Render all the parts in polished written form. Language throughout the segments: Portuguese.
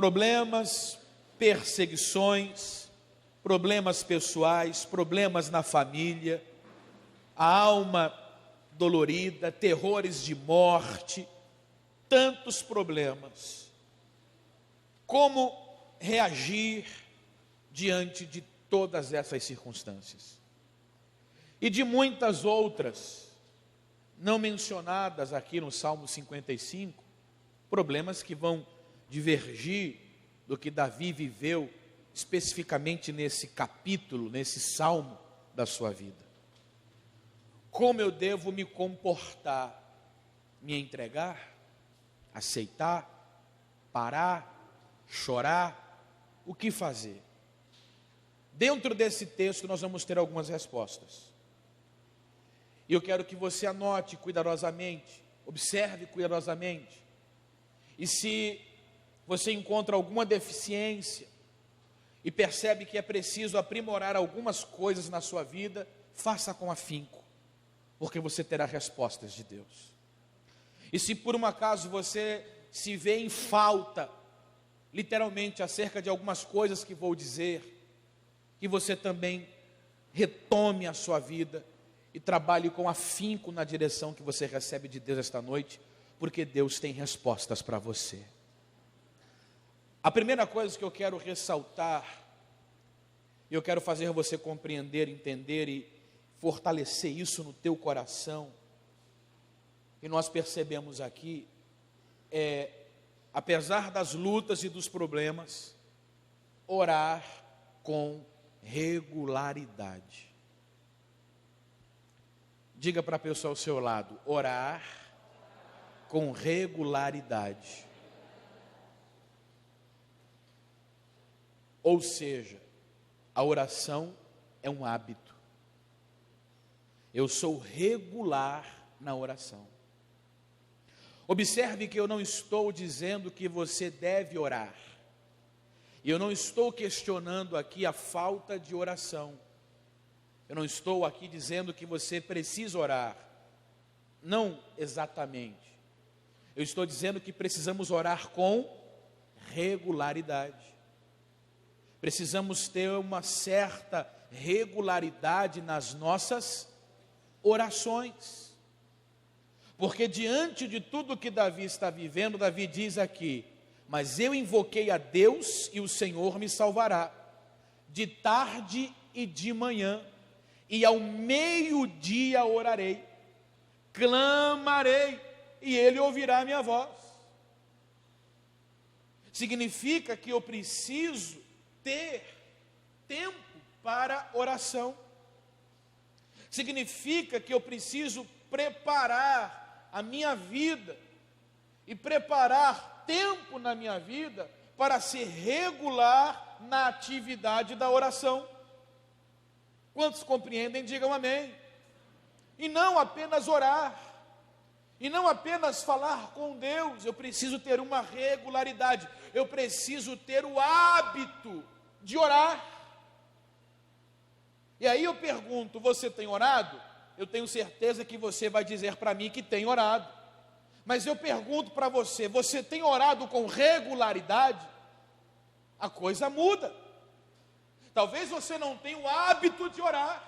problemas, perseguições, problemas pessoais, problemas na família, a alma dolorida, terrores de morte, tantos problemas. Como reagir diante de todas essas circunstâncias? E de muitas outras, não mencionadas aqui no Salmo 55, problemas que vão divergir do que Davi viveu especificamente nesse capítulo, nesse salmo da sua vida. Como eu devo me comportar? Me entregar? Aceitar? Parar? Chorar? O que fazer? Dentro desse texto nós vamos ter algumas respostas. E eu quero que você anote cuidadosamente, observe cuidadosamente. E se você encontra alguma deficiência e percebe que é preciso aprimorar algumas coisas na sua vida, faça com afinco, porque você terá respostas de Deus. E se por um acaso você se vê em falta, literalmente, acerca de algumas coisas que vou dizer, que você também retome a sua vida e trabalhe com afinco na direção que você recebe de Deus esta noite, porque Deus tem respostas para você. A primeira coisa que eu quero ressaltar, eu quero fazer você compreender, entender e fortalecer isso no teu coração, e nós percebemos aqui, apesar das lutas e dos problemas, orar com regularidade. Diga para a pessoa ao seu lado: orar com regularidade. Ou seja, a oração é um hábito. Eu sou regular na oração. Observe que eu não estou dizendo que você deve orar. E eu não estou questionando aqui a falta de oração. Eu não estou aqui dizendo que você precisa orar. Não exatamente. Eu estou dizendo que precisamos orar com regularidade. Precisamos ter uma certa regularidade nas nossas orações. Porque diante de tudo que Davi está vivendo, Davi diz aqui: mas eu invoquei a Deus e o Senhor me salvará, de tarde e de manhã, e ao meio-dia orarei, clamarei, e Ele ouvirá a minha voz. Significa que eu preciso ter tempo para oração. Significa que eu preciso preparar a minha vida e preparar tempo na minha vida para ser regular na atividade da oração. Quantos compreendem? Digam amém. E não apenas orar, e não apenas falar com Deus, eu preciso ter uma regularidade, eu preciso ter o hábito de orar. E aí eu pergunto: você tem orado? Eu tenho certeza que você vai dizer para mim que tem orado. Mas eu pergunto para você: você tem orado com regularidade? A coisa muda. Talvez você não tenha o hábito de orar.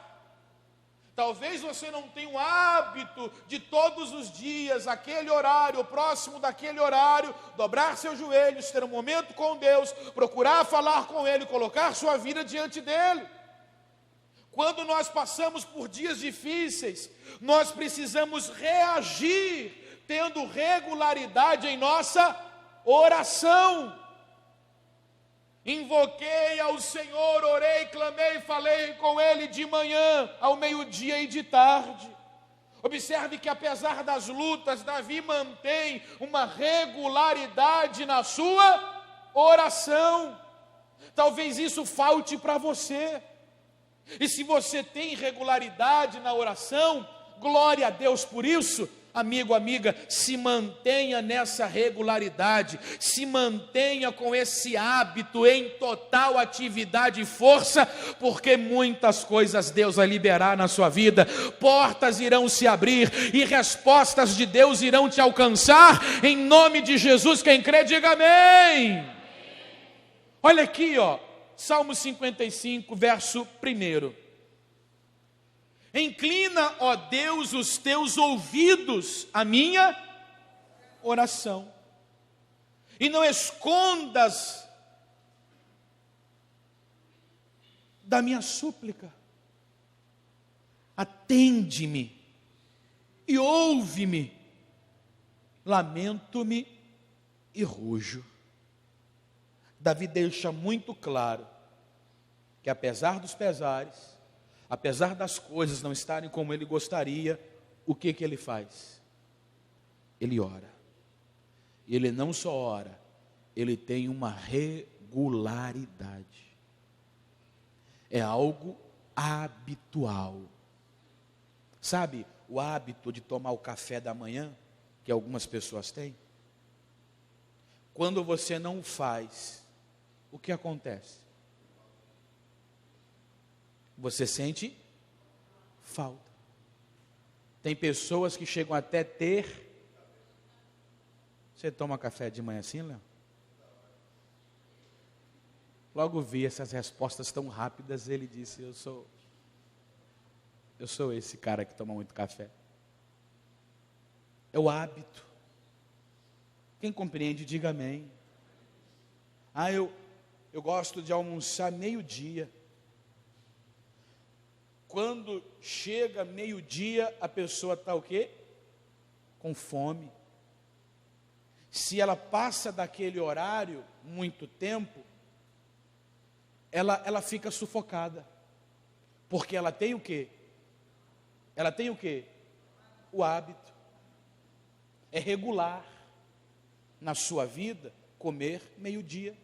Talvez você não tenha o hábito de todos os dias, aquele horário, próximo daquele horário, dobrar seus joelhos, ter um momento com Deus, procurar falar com Ele, colocar sua vida diante dEle. Quando nós passamos por dias difíceis, nós precisamos reagir, tendo regularidade em nossa oração. Invoquei ao Senhor, orei, clamei, falei com Ele de manhã, ao meio-dia e de tarde. Observe que apesar das lutas, Davi mantém uma regularidade na sua oração. Talvez isso falte para você. E se você tem regularidade na oração, glória a Deus por isso. Amigo, amiga, se mantenha nessa regularidade, se mantenha com esse hábito em total atividade e força, porque muitas coisas Deus vai liberar na sua vida, portas irão se abrir e respostas de Deus irão te alcançar, em nome de Jesus. Quem crê, diga amém. Olha aqui, Salmo 55, verso 1. Inclina, ó Deus, os teus ouvidos à minha oração, e não escondas da minha súplica. Atende-me e ouve-me. Lamento-me e rujo. Davi deixa muito claro que apesar dos pesares, apesar das coisas não estarem como ele gostaria, o que ele faz? Ele ora. E ele não só ora, ele tem uma regularidade. É algo habitual. Sabe o hábito de tomar o café da manhã, que algumas pessoas têm? Quando você não faz, o que acontece? Você sente falta. Tem pessoas que chegam até ter... Você toma café de manhã assim, Léo? Logo vi essas respostas tão rápidas, ele disse, eu sou esse cara que toma muito café. É o hábito. Quem compreende, diga amém. Eu gosto de almoçar meio-dia. Quando chega meio-dia, a pessoa está o quê? Com fome. Se ela passa daquele horário muito tempo, ela fica sufocada. Porque ela tem o quê? Ela tem o quê? O hábito. É regular na sua vida comer meio-dia.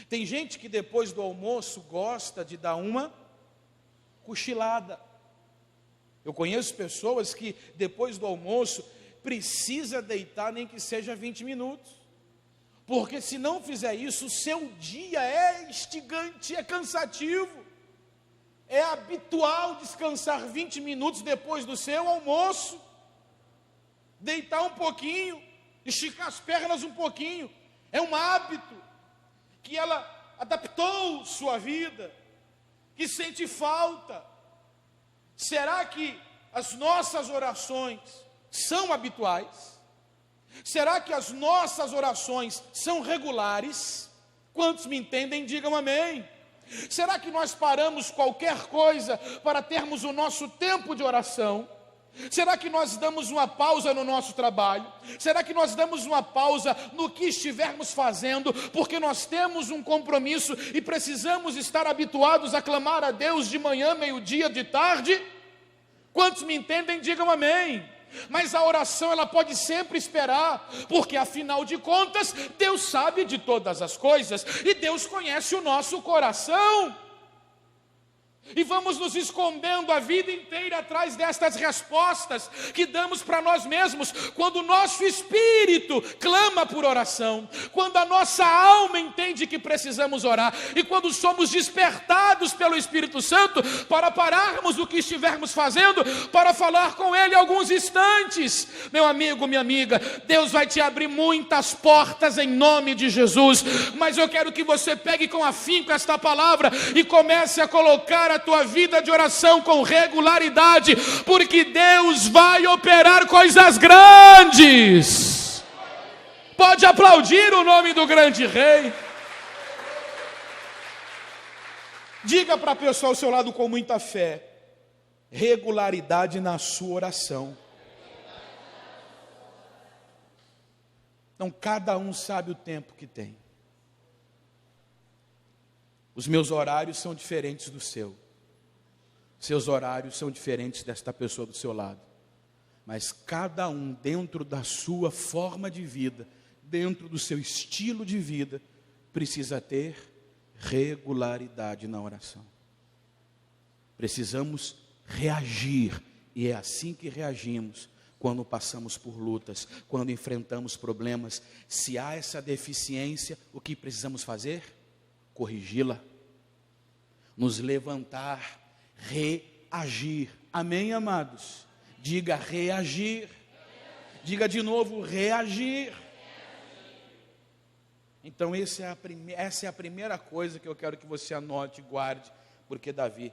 Tem gente que depois do almoço gosta de dar uma cochilada. Eu conheço pessoas que depois do almoço precisa deitar nem que seja 20 minutos. Porque se não fizer isso, o seu dia é instigante, é cansativo. É habitual descansar 20 minutos depois do seu almoço. Deitar um pouquinho, esticar as pernas um pouquinho. É um hábito que ela adaptou sua vida, que sente falta. Será que as nossas orações são habituais? Será que as nossas orações são regulares? Quantos me entendem, digam amém. Será que nós paramos qualquer coisa para termos o nosso tempo de oração? Será que nós damos uma pausa no nosso trabalho? Será que nós damos uma pausa no que estivermos fazendo, porque nós temos um compromisso e precisamos estar habituados a clamar a Deus de manhã, meio-dia, de tarde? Quantos me entendem, digam amém. Mas a oração ela pode sempre esperar, porque afinal de contas, Deus sabe de todas as coisas, e Deus conhece o nosso coração. E vamos nos escondendo a vida inteira atrás destas respostas que damos para nós mesmos, quando o nosso espírito clama por oração, quando a nossa alma entende que precisamos orar, e quando somos despertados pelo Espírito Santo para pararmos o que estivermos fazendo, para falar com Ele alguns instantes. Meu amigo, minha amiga, Deus vai te abrir muitas portas em nome de Jesus, mas eu quero que você pegue com afinco esta palavra e comece a colocar a tua vida de oração com regularidade, porque Deus vai operar coisas grandes. Pode aplaudir o nome do grande rei. Diga para a pessoa ao seu lado com muita fé: regularidade na sua oração. Então cada um sabe o tempo que tem. Os meus horários são diferentes do seu. Seus horários são diferentes desta pessoa do seu lado. Mas cada um, dentro da sua forma de vida, dentro do seu estilo de vida, precisa ter regularidade na oração. Precisamos reagir, e é assim que reagimos quando passamos por lutas, quando enfrentamos problemas. Se há essa deficiência, o que precisamos fazer? Corrigi-la, nos levantar, reagir. Amém, amados? Diga reagir. Diga de novo, reagir. Então essa é a primeira coisa que eu quero que você anote e guarde, porque Davi,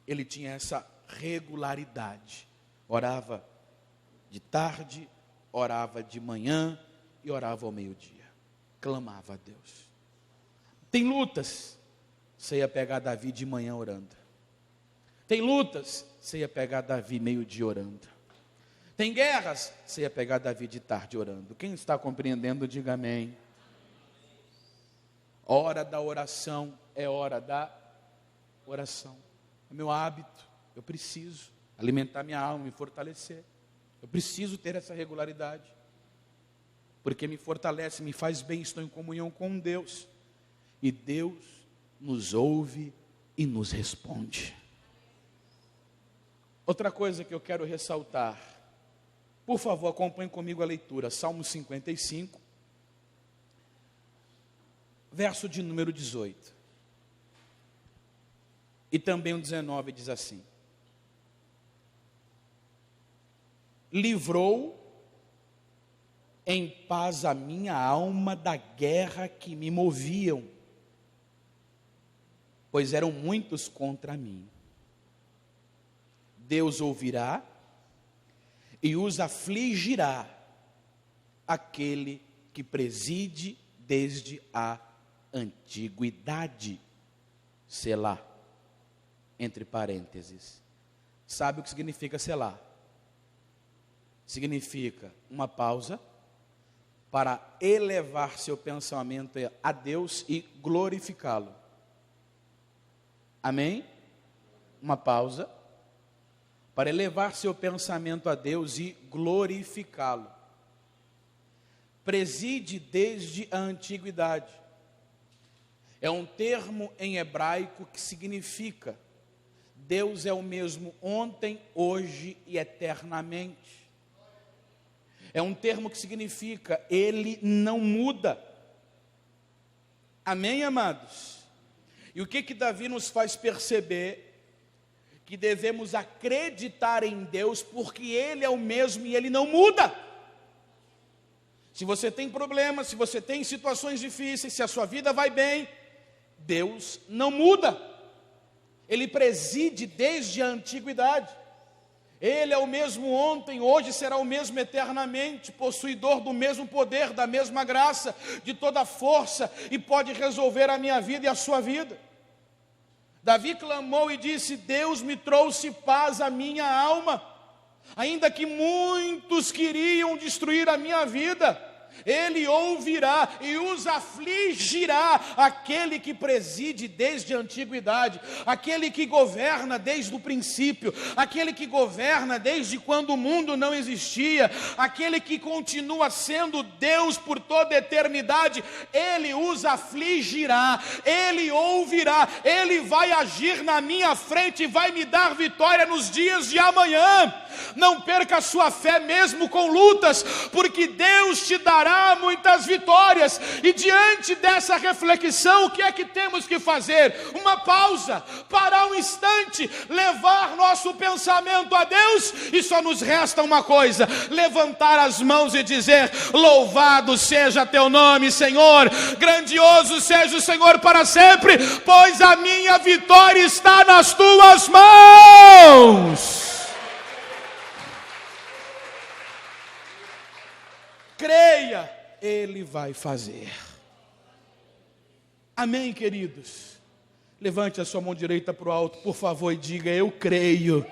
ele tinha essa regularidade. Orava de tarde, orava de manhã e orava ao meio-dia. Clamava a Deus. Tem lutas, você ia pegar Davi de manhã orando. Tem lutas, você ia pegar Davi meio-dia orando. Tem guerras, você ia pegar Davi de tarde orando. Quem está compreendendo, diga amém. Hora da oração é hora da oração. É meu hábito, eu preciso alimentar minha alma, me fortalecer. Eu preciso ter essa regularidade, porque me fortalece, me faz bem, estou em comunhão com Deus. E Deus nos ouve e nos responde. Outra coisa que eu quero ressaltar, por favor, acompanhe comigo a leitura, Salmo 55, verso de número 18. E também o 19 diz assim: livrou em paz a minha alma da guerra que me moviam, pois eram muitos contra mim. Deus ouvirá e os afligirá aquele que preside desde a antiguidade. Selá, entre parênteses. Sabe o que significa selá? Significa uma pausa para elevar seu pensamento a Deus e glorificá-lo. Amém? Uma pausa para elevar seu pensamento a Deus e glorificá-lo. Preside desde a antiguidade. É um termo em hebraico que significa Deus é o mesmo ontem, hoje e eternamente. É um termo que significa Ele não muda. Amém, amados? E o que Davi nos faz perceber? Que devemos acreditar em Deus, porque Ele é o mesmo e Ele não muda. Se você tem problemas, se você tem situações difíceis, se a sua vida vai bem, Deus não muda. Ele preside desde a antiguidade. Ele é o mesmo ontem, hoje será o mesmo eternamente, possuidor do mesmo poder, da mesma graça, de toda força, e pode resolver a minha vida e a sua vida. Davi clamou e disse: Deus me trouxe paz à minha alma, ainda que muitos queriam destruir a minha vida, Ele ouvirá e os afligirá, aquele que preside desde a antiguidade, aquele que governa desde o princípio, aquele que governa desde quando o mundo não existia, aquele que continua sendo Deus por toda a eternidade. Ele os afligirá, Ele ouvirá, Ele vai agir na minha frente e vai me dar vitória nos dias de amanhã. Não perca a sua fé mesmo com lutas, porque Deus te dará muitas vitórias. E diante dessa reflexão, o que é que temos que fazer? Uma pausa, parar um instante, levar nosso pensamento a Deus, e só nos resta uma coisa: levantar as mãos e dizer: louvado seja teu nome, Senhor, grandioso seja o Senhor para sempre, pois a minha vitória está nas tuas mãos. Creia, Ele vai fazer. Amém, queridos? Levante a sua mão direita para o alto, por favor, e diga: eu creio.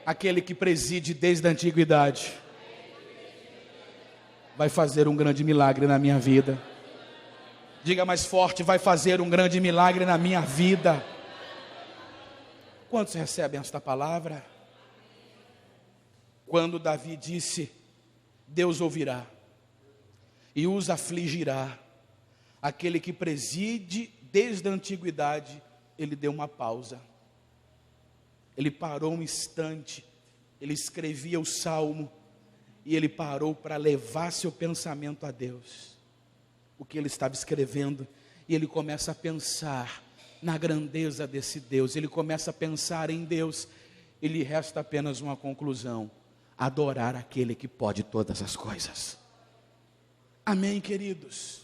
Aquele que preside desde a antiguidade vai fazer um grande milagre na minha vida. Diga mais forte: vai fazer um grande milagre na minha vida. Quantos recebem esta palavra? Quando Davi disse: Deus ouvirá e os afligirá, aquele que preside desde a antiguidade, ele deu uma pausa. Ele parou um instante, ele escrevia o salmo, e ele parou para levar seu pensamento a Deus. O que ele estava escrevendo, e ele começa a pensar na grandeza desse Deus, ele começa a pensar em Deus, e lhe resta apenas uma conclusão: adorar aquele que pode todas as coisas. Amém, queridos?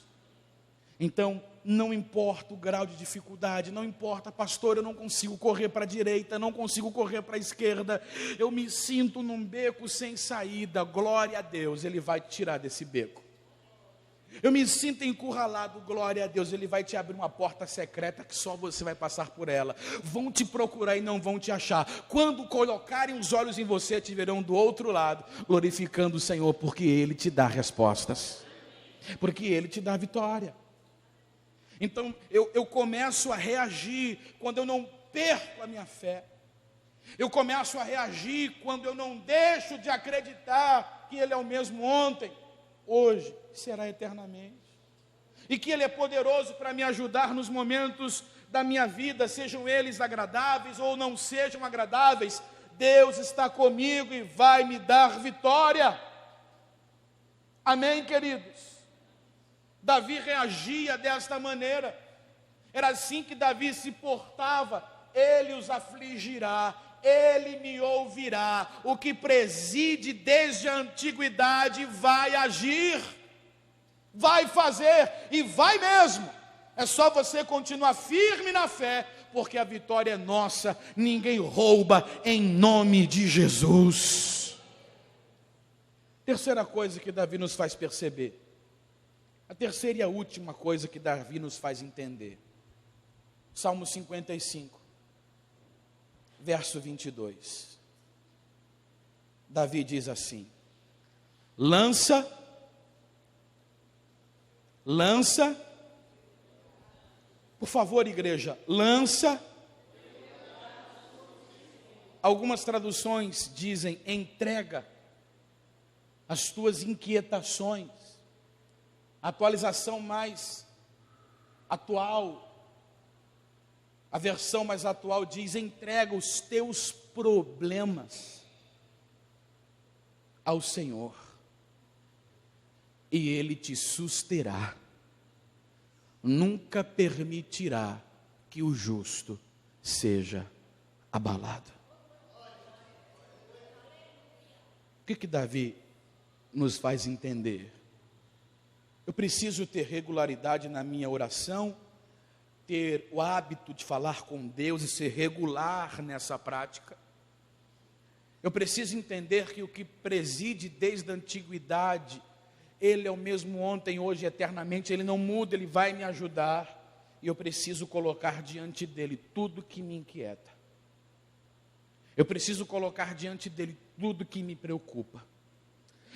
Então, não importa o grau de dificuldade, não importa, pastor, eu não consigo correr para a direita, não consigo correr para a esquerda, eu me sinto num beco sem saída, glória a Deus, Ele vai te tirar desse beco. Eu me sinto encurralado, glória a Deus, Ele vai te abrir uma porta secreta que só você vai passar por ela. Vão te procurar e não vão te achar. Quando colocarem os olhos em você, te verão do outro lado, glorificando o Senhor, porque Ele te dá respostas, porque Ele te dá vitória. Então eu começo a reagir quando eu não perco a minha fé. Eu começo a reagir quando eu não deixo de acreditar que Ele é o mesmo ontem, hoje, será eternamente. E que Ele é poderoso para me ajudar nos momentos da minha vida, sejam eles agradáveis ou não sejam agradáveis. Deus está comigo e vai me dar vitória. Amém, queridos? Davi reagia desta maneira. Era assim que Davi se portava. Ele os afligirá, Ele me ouvirá. O que preside desde a antiguidade vai agir, vai fazer e vai mesmo. É só você continuar firme na fé, porque a vitória é nossa. Ninguém rouba, em nome de Jesus. Terceira coisa que Davi nos faz perceber. A terceira e a última coisa que Davi nos faz entender. Salmo 55, verso 22. Davi diz assim: lança, por favor, igreja, lança. Algumas traduções dizem entrega as tuas inquietações. A atualização mais atual, a versão mais atual diz: entrega os teus problemas ao Senhor, e Ele te susterá. Nunca permitirá que o justo seja abalado. O que Davi nos faz entender? Eu preciso ter regularidade na minha oração, ter o hábito de falar com Deus e ser regular nessa prática. Eu preciso entender que o que preside desde a antiguidade, Ele é o mesmo ontem, hoje, eternamente. Ele não muda, Ele vai me ajudar. E eu preciso colocar diante dEle tudo que me inquieta. Eu preciso colocar diante dEle tudo que me preocupa.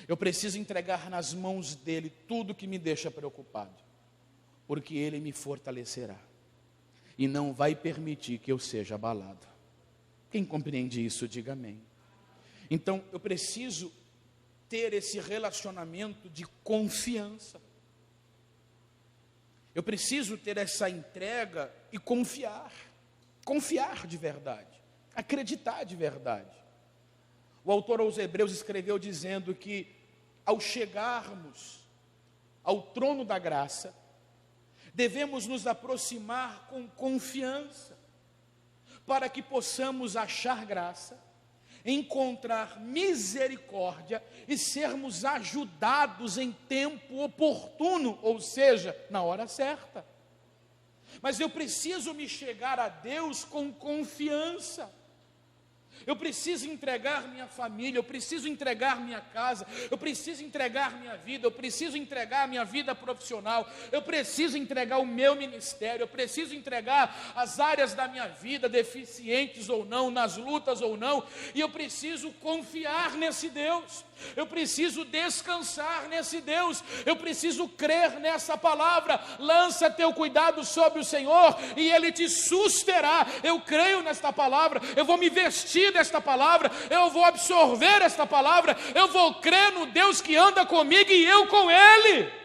Eu preciso entregar nas mãos dEle tudo que me deixa preocupado, porque Ele me fortalecerá e não vai permitir que eu seja abalado. Quem compreende isso, diga amém. Então, eu preciso ter esse relacionamento de confiança. Eu preciso ter essa entrega e confiar de verdade, acreditar de verdade. O autor aos Hebreus escreveu dizendo que ao chegarmos ao trono da graça, devemos nos aproximar com confiança, para que possamos achar graça, encontrar misericórdia e sermos ajudados em tempo oportuno, ou seja, na hora certa. Mas eu preciso me chegar a Deus com confiança. Eu preciso entregar minha família, eu preciso entregar minha casa, eu preciso entregar minha vida, eu preciso entregar minha vida profissional, eu preciso entregar o meu ministério, eu preciso entregar as áreas da minha vida, deficientes ou não, nas lutas ou não, e eu preciso confiar nesse Deus, eu preciso descansar nesse Deus, eu preciso crer nessa palavra. Lança teu cuidado sobre o Senhor e Ele te susterá. Eu creio nesta palavra, eu vou me vestir desta palavra, eu vou absorver esta palavra, eu vou crer no Deus que anda comigo e eu com Ele.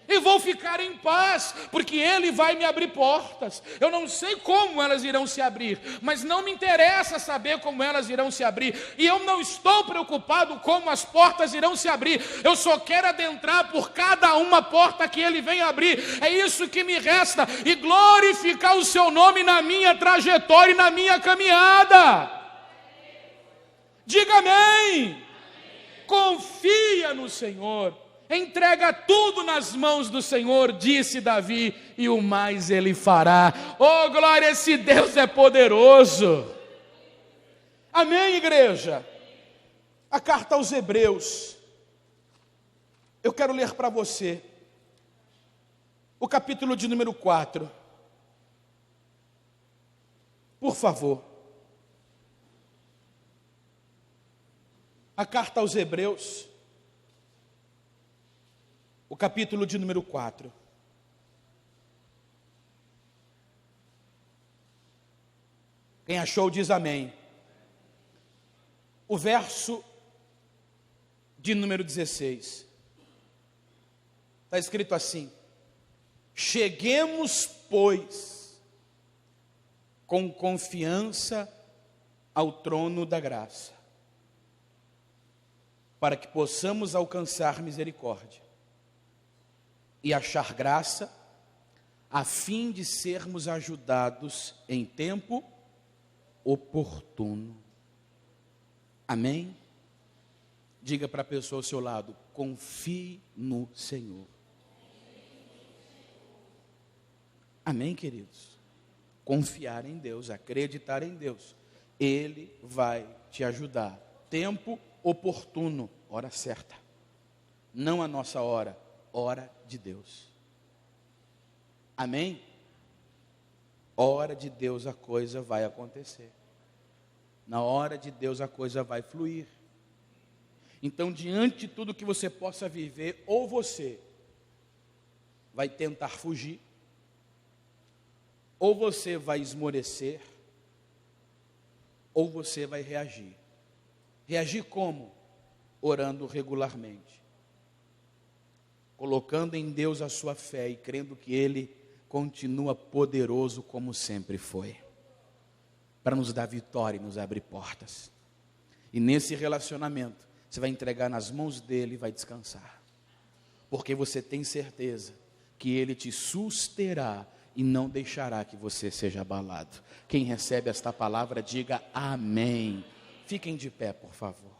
E vou ficar em paz, porque Ele vai me abrir portas. Eu não sei como elas irão se abrir, mas não me interessa saber como elas irão se abrir. E eu não estou preocupado como as portas irão se abrir. Eu só quero adentrar por cada uma porta que Ele vem abrir. É isso que me resta. E glorificar o Seu nome na minha trajetória e na minha caminhada. Diga amém. Confia no Senhor. Entrega tudo nas mãos do Senhor, disse Davi, e o mais Ele fará. Oh, glória, esse Deus é poderoso. Amém, igreja? A carta aos Hebreus, eu quero ler para você o capítulo de número 4. Por favor. A carta aos Hebreus, o capítulo de número 4. Quem achou diz amém. O verso de número 16. Está escrito assim: cheguemos, pois, com confiança ao trono da graça, para que possamos alcançar misericórdia e achar graça, a fim de sermos ajudados em tempo oportuno. Amém? Diga para a pessoa ao seu lado: confie no Senhor. Amém, queridos? Confiar em Deus, acreditar em Deus, Ele vai te ajudar. Tempo oportuno, hora certa, não a nossa hora, hora de Deus. Amém? Hora de Deus a coisa vai acontecer. Na hora de Deus a coisa vai fluir. Então, diante de tudo que você possa viver, ou você vai tentar fugir, ou você vai esmorecer, ou você vai reagir. Reagir como? Orando regularmente, colocando em Deus a sua fé e crendo que Ele continua poderoso como sempre foi, para nos dar vitória e nos abrir portas. E nesse relacionamento, você vai entregar nas mãos dEle e vai descansar, porque você tem certeza que Ele te susterá e não deixará que você seja abalado. Quem recebe esta palavra, diga amém. Fiquem de pé, por favor.